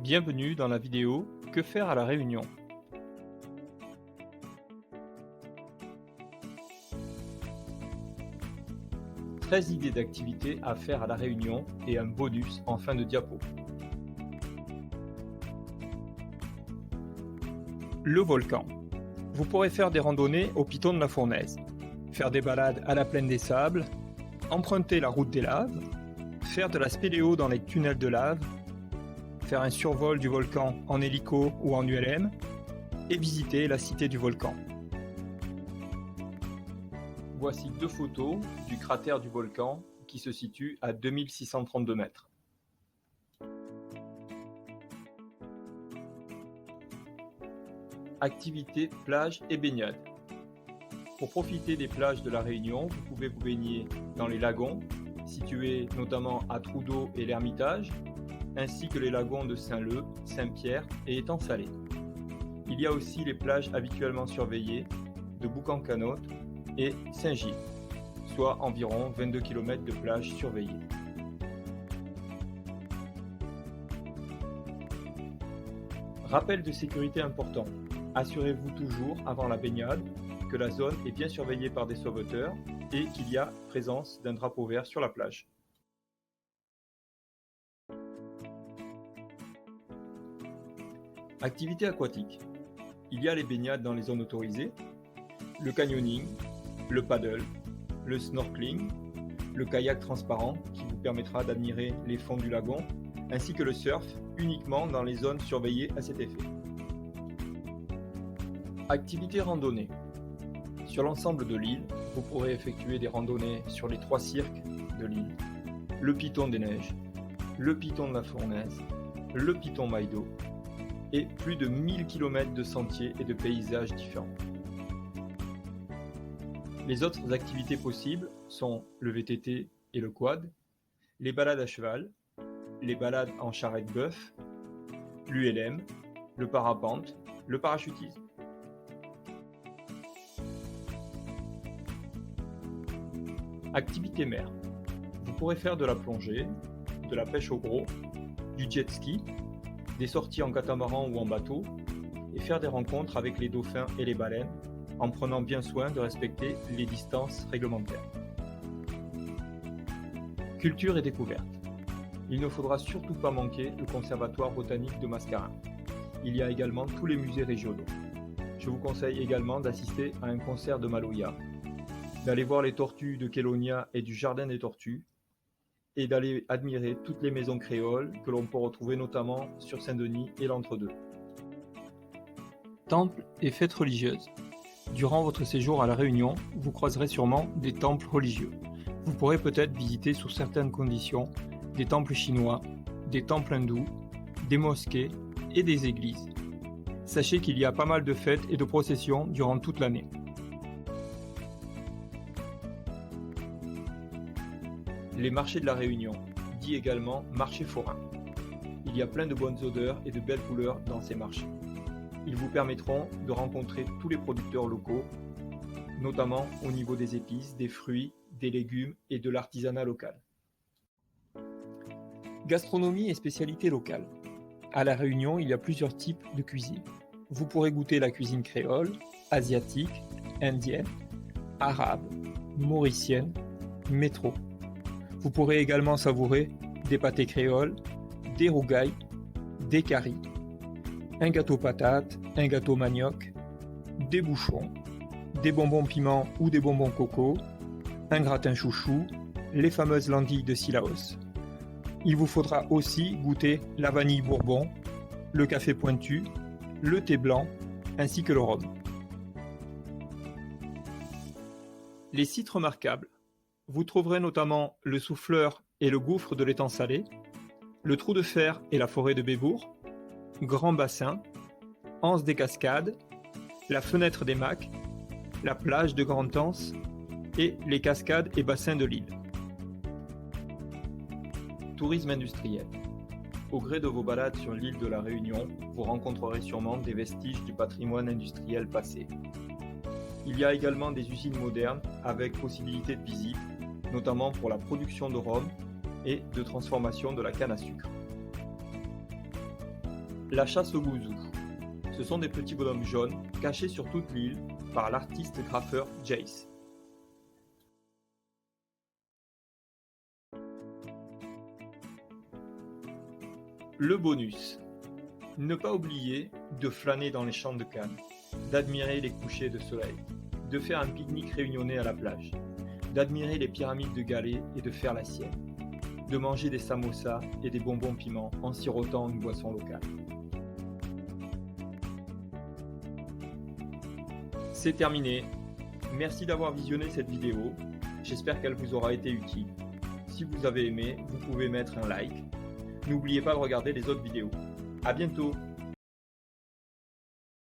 Bienvenue dans la vidéo Que faire à La Réunion? 13 idées d'activités à faire à La Réunion et un bonus en fin de diapo. Le volcan. Vous pourrez faire des randonnées au piton de la Fournaise, faire des balades à la plaine des Sables, emprunter la route des laves, faire de la spéléo dans les tunnels de lave, faire un survol du volcan en hélico ou en ULM et visiter la cité du volcan. Voici deux photos du cratère du volcan qui se situe à 2632 mètres. Activités plage et baignade. Pour profiter des plages de La Réunion, vous pouvez vous baigner dans les lagons, situés notamment à Trou-d'Eau et l'Hermitage, ainsi que les lagons de Saint-Leu, Saint-Pierre et Étang-Salé. Il y a aussi les plages habituellement surveillées de Boucan-Canotte et Saint-Gilles, soit environ 22 km de plages surveillées. Rappel de sécurité important. Assurez-vous toujours avant la baignade que la zone est bien surveillée par des sauveteurs et qu'il y a présence d'un drapeau vert sur la plage. Activités aquatiques. Il y a les baignades dans les zones autorisées, le canyoning, le paddle, le snorkeling, le kayak transparent qui vous permettra d'admirer les fonds du lagon, ainsi que le surf uniquement dans les zones surveillées à cet effet. Activités randonnées. Sur l'ensemble de l'île, vous pourrez effectuer des randonnées sur les 3 cirques de l'île, le piton des Neiges, le piton de la Fournaise, le piton Maïdo, et plus de 1000 km de sentiers et de paysages différents. Les autres activités possibles sont le VTT et le quad, les balades à cheval, les balades en charrette-bœuf, l'ULM, le parapente, le parachutisme. Activité mer. Vous pourrez faire de la plongée, de la pêche au gros, du jet ski, des sorties en catamaran ou en bateau, et faire des rencontres avec les dauphins et les baleines, en prenant bien soin de respecter les distances réglementaires. Culture et découverte. Il ne faudra surtout pas manquer le conservatoire botanique de Mascarin. Il y a également tous les musées régionaux. Je vous conseille également d'assister à un concert de Maloya, d'aller voir les tortues de Kélonia et du Jardin des Tortues, et d'aller admirer toutes les maisons créoles que l'on peut retrouver notamment sur Saint-Denis et l'Entre-deux. Temples et fêtes religieuses. Durant votre séjour à La Réunion, vous croiserez sûrement des temples religieux. Vous pourrez peut-être visiter sous certaines conditions des temples chinois, des temples hindous, des mosquées et des églises. Sachez qu'il y a pas mal de fêtes et de processions durant toute l'année. Les marchés de La Réunion, dit également marchés forains. Il y a plein de bonnes odeurs et de belles couleurs dans ces marchés. Ils vous permettront de rencontrer tous les producteurs locaux, notamment au niveau des épices, des fruits, des légumes et de l'artisanat local. Gastronomie et spécialités locales. À La Réunion, il y a plusieurs types de cuisine. Vous pourrez goûter la cuisine créole, asiatique, indienne, arabe, mauricienne, métro. Vous pourrez également savourer des pâtés créoles, des rougailles, des caries, un gâteau patate, un gâteau manioc, des bouchons, des bonbons piment ou des bonbons coco, un gratin chouchou, les fameuses lentilles de Sillaos. Il vous faudra aussi goûter la vanille bourbon, le café pointu, le thé blanc, ainsi que le rhum. Les sites remarquables. Vous trouverez notamment le Souffleur et le gouffre de l'Étang-Salé, le Trou de Fer et la forêt de Bébourg, Grand Bassin, Anse des Cascades, la Fenêtre des Macs, la plage de Grand-Anse et les cascades et bassins de l'île. Tourisme industriel. Au gré de vos balades sur l'île de La Réunion, vous rencontrerez sûrement des vestiges du patrimoine industriel passé. Il y a également des usines modernes avec possibilité de visite, notamment pour la production de rhum et de transformation de la canne à sucre. La chasse aux gouzous. Ce sont des petits bonhommes jaunes cachés sur toute l'île par l'artiste graffeur Jace. Le bonus. Ne pas oublier de flâner dans les champs de canne, d'admirer les couchers de soleil, de faire un pique-nique réunionnais à la plage, d'admirer les pyramides de Galets et de faire la sienne, de manger des samosas et des bonbons piments en sirotant une boisson locale. C'est terminé. Merci d'avoir visionné cette vidéo. J'espère qu'elle vous aura été utile. Si vous avez aimé, vous pouvez mettre un like. N'oubliez pas de regarder les autres vidéos. À bientôt!